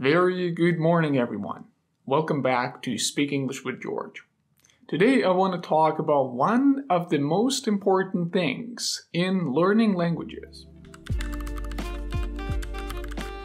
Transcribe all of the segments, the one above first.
Very good morning, everyone. Welcome back to Speak English with George. Today I want to talk about one of the most important things in learning languages.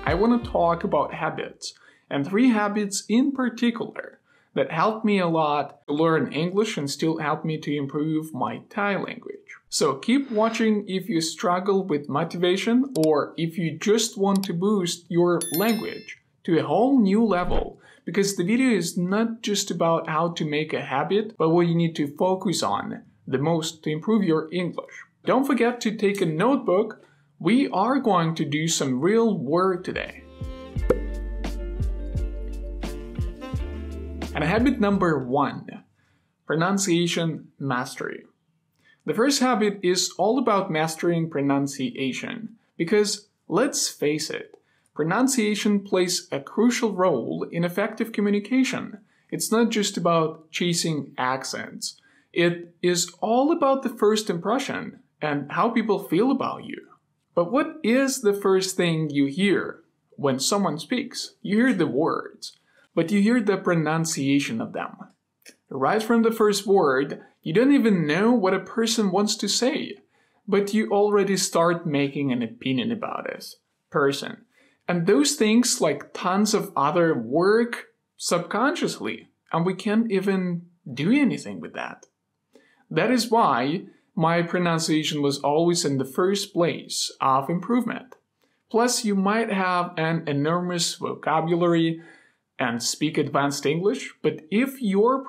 I want to talk about habits, and 3 habits in particular that helped me a lot to learn English and still help me to improve my Thai language. So keep watching if you struggle with motivation or if you just want to boost your language to a whole new level, because the video is not just about how to make a habit, but what you need to focus on the most to improve your English. Don't forget to take a notebook. We are going to do some real work today. And habit number 1, pronunciation mastery. The first habit is all about mastering pronunciation, because let's face it, pronunciation plays a crucial role in effective communication. It's not just about chasing accents. It is all about the first impression and how people feel about you. But what is the first thing you hear when someone speaks? You hear the words, but you hear the pronunciation of them. Right from the first word, you don't even know what a person wants to say, but you already start making an opinion about this person. And those things, like tons of other, work subconsciously, and we can't even do anything with that. That is why my pronunciation was always in the first place of improvement. Plus, you might have an enormous vocabulary and speak advanced English, but if you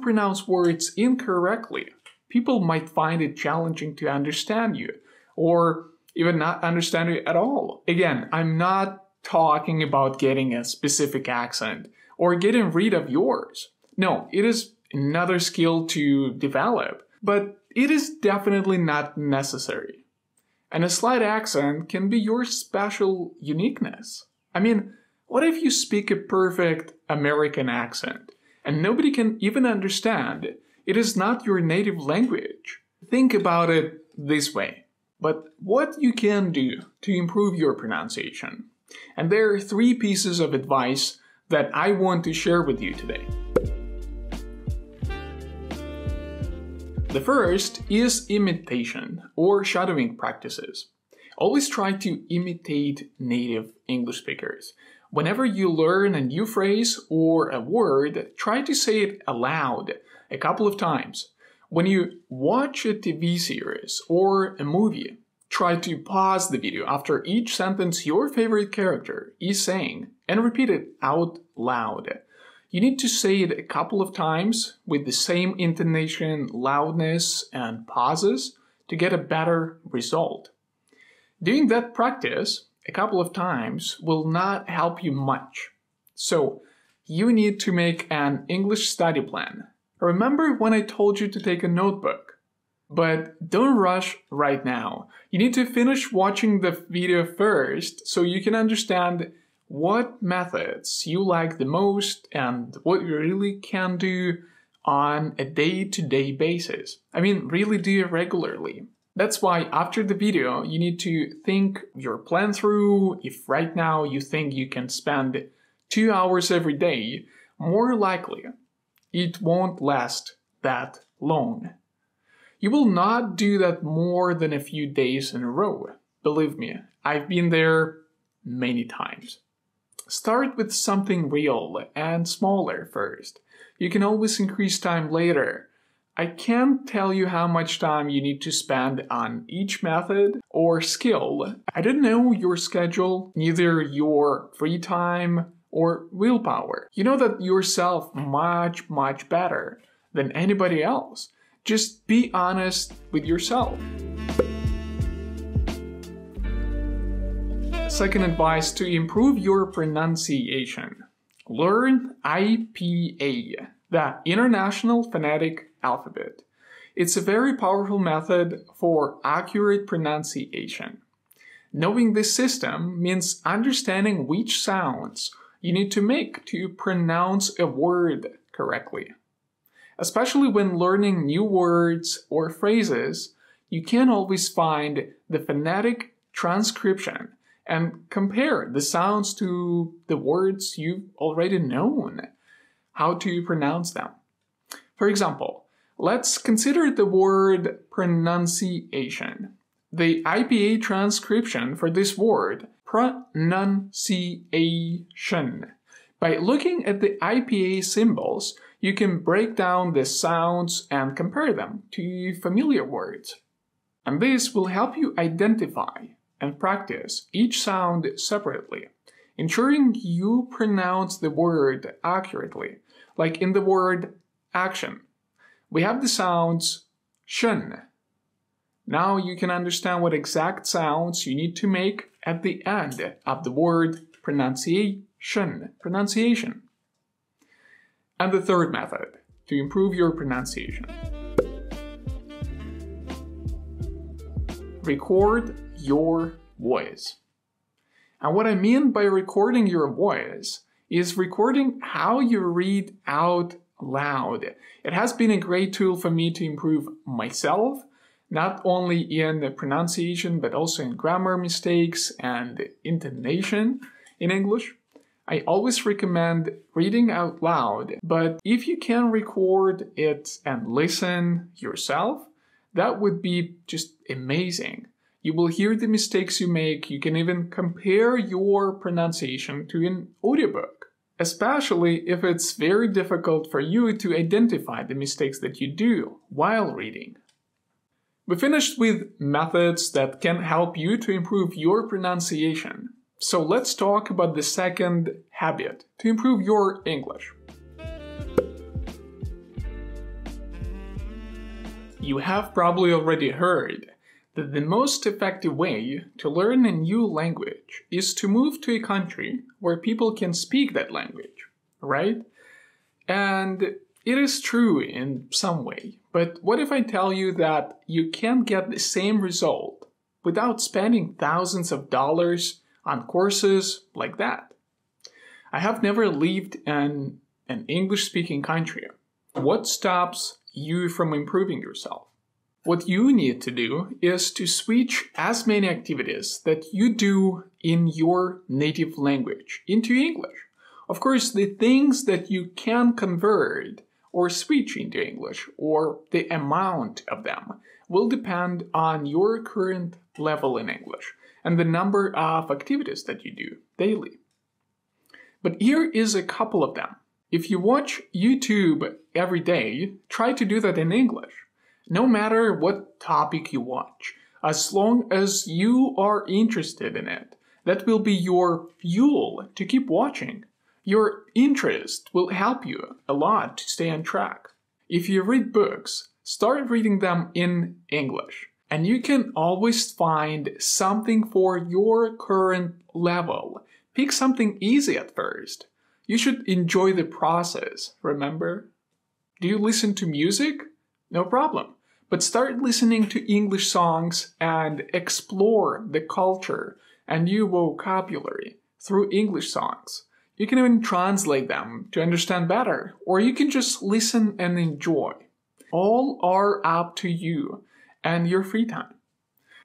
pronounce words incorrectly, people might find it challenging to understand you, or even not understand you at all. Again, I'm not talking about getting a specific accent or getting rid of yours. No, it is another skill to develop, but it is definitely not necessary. And a slight accent can be your special uniqueness. I mean, what if you speak a perfect American accent and nobody can even understand? It is not your native language. Think about it this way. But what you can do to improve your pronunciation. And there are 3 pieces of advice that I want to share with you today. The first is imitation or shadowing practices. Always try to imitate native English speakers. Whenever you learn a new phrase or a word, try to say it aloud a couple of times. When you watch a TV series or a movie, try to pause the video after each sentence your favorite character is saying and repeat it out loud. You need to say it a couple of times with the same intonation, loudness, and pauses to get a better result. Doing that practice a couple of times will not help you much. So you need to make an English study plan. Remember when I told you to take a notebook? But don't rush right now. You need to finish watching the video first so you can understand what methods you like the most and what you really can do on a day-to-day basis. I mean, really do it regularly. That's why after the video, you need to think your plan through. If right now you think you can spend 2 hours every day, more likely it won't last that long. You will not do that more than a few days in a row. Believe me, I've been there many times. Start with something real and smaller first. You can always increase time later. I can't tell you how much time you need to spend on each method or skill. I don't know your schedule, neither your free time or willpower. You know that yourself much better than anybody else. Just be honest with yourself. Second advice to improve your pronunciation. Learn IPA, the International Phonetic Alphabet. It's a very powerful method for accurate pronunciation. Knowing this system means understanding which sounds you need to make to pronounce a word correctly. Especially when learning new words or phrases, you can't always find the phonetic transcription and compare the sounds to the words you've already known, how to pronounce them. For example, let's consider the word pronunciation. The IPA transcription for this word, pronunciation. By looking at the IPA symbols, you can break down the sounds and compare them to familiar words. And this will help you identify and practice each sound separately, ensuring you pronounce the word accurately. Like in the word action, we have the sounds shun. Now you can understand what exact sounds you need to make at the end of the word pronunciation. And the third method to improve your pronunciation. Record your voice. And what I mean by recording your voice is recording how you read out loud. It has been a great tool for me to improve myself, not only in the pronunciation, but also in grammar mistakes and intonation in English. I always recommend reading out loud, but if you can record it and listen yourself, that would be just amazing. You will hear the mistakes you make. You can even compare your pronunciation to an audiobook, especially if it's very difficult for you to identify the mistakes that you do while reading. We finished with methods that can help you to improve your pronunciation. So let's talk about the second habit to improve your English. You have probably already heard that the most effective way to learn a new language is to move to a country where people can speak that language, right? And it is true in some way, but what if I tell you that you can get the same result without spending thousands of dollars on courses like that? I have never lived in an English-speaking country. What stops you from improving yourself? What you need to do is to switch as many activities that you do in your native language into English. Of course, the things that you can convert or switch into English, or the amount of them, will depend on your current level in English and the number of activities that you do daily. But here is a couple of them. If you watch YouTube every day, try to do that in English. No matter what topic you watch, as long as you are interested in it, that will be your fuel to keep watching. Your interest will help you a lot to stay on track. If you read books, start reading them in English. And you can always find something for your current level. Pick something easy at first. You should enjoy the process, remember? Do you listen to music? No problem. But start listening to English songs and explore the culture and new vocabulary through English songs. You can even translate them to understand better, or you can just listen and enjoy. All are up to you and your free time.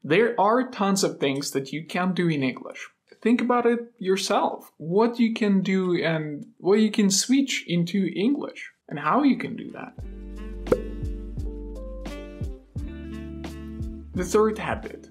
There are tons of things that you can do in English. Think about it yourself. What you can do and what you can switch into English and how you can do that. The third habit,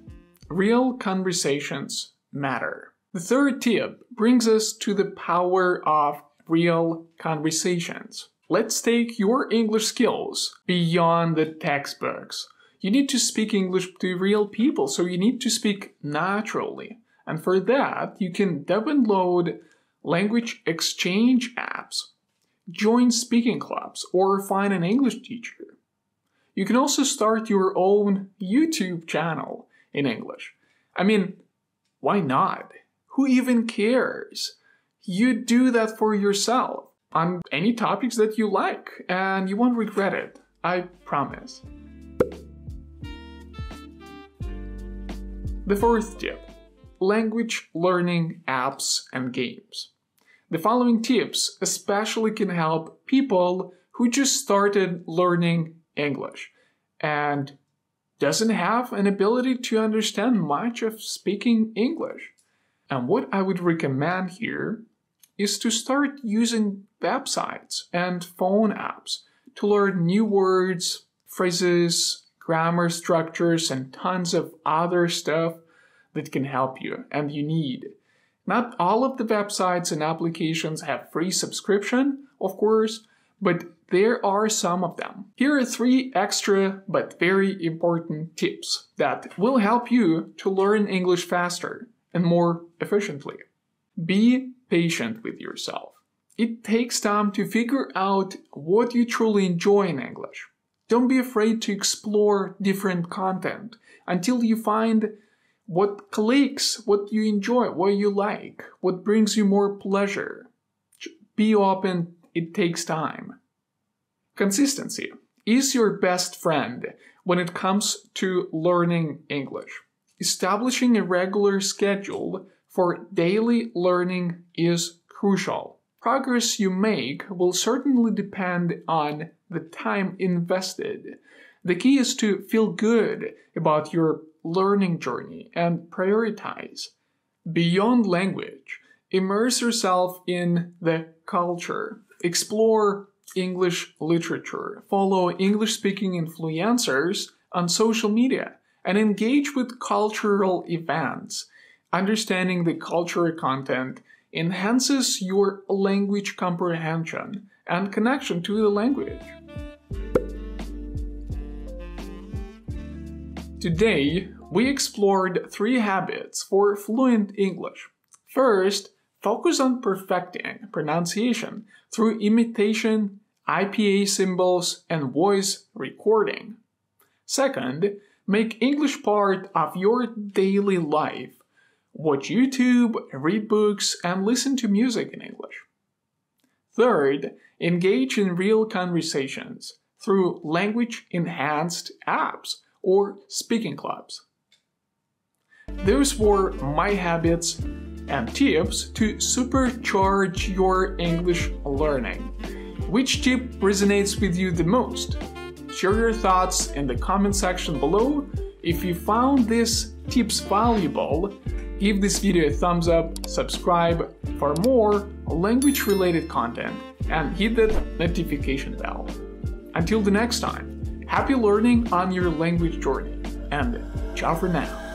real conversations matter. The third tip brings us to the power of real conversations. Let's take your English skills beyond the textbooks. You need to speak English to real people, so you need to speak naturally. And for that, you can download language exchange apps, join speaking clubs, or find an English teacher. You can also start your own YouTube channel in English. I mean, why not? Who even cares? You do that for yourself on any topics that you like, and you won't regret it. I promise. The fourth tip, language learning apps and games. The following tips especially can help people who just started learning English and doesn't have an ability to understand much of speaking English. And what I would recommend here is to start using websites and phone apps to learn new words, phrases, grammar structures, and tons of other stuff that can help you and you need. Not all of the websites and applications have free subscription, of course, but there are some of them. Here are 3 extra but very important tips that will help you to learn English faster and more efficiently. Be patient with yourself. It takes time to figure out what you truly enjoy in English. Don't be afraid to explore different content until you find what clicks, what you enjoy, what you like, what brings you more pleasure. Be open, it takes time. Consistency is your best friend when it comes to learning English. Establishing a regular schedule for daily learning is crucial. Progress you make will certainly depend on the time invested. The key is to feel good about your learning journey and prioritize. Beyond language, immerse yourself in the culture. Explore English literature. Follow English-speaking influencers on social media and engage with cultural events. Understanding the cultural content enhances your language comprehension and connection to the language. Today, we explored 3 habits for fluent English. First, focus on perfecting pronunciation through imitation, IPA symbols, and voice recording. Second, make English part of your daily life. Watch YouTube, read books, and listen to music in English. Third, engage in real conversations through language-enhanced apps or speaking clubs. Those were my habits and tips to supercharge your English learning. Which tip resonates with you the most? Share your thoughts in the comment section below. If you found these tips valuable, give this video a thumbs up, subscribe for more language-related content, and hit that notification bell. Until the next time, happy learning on your language journey, and ciao for now.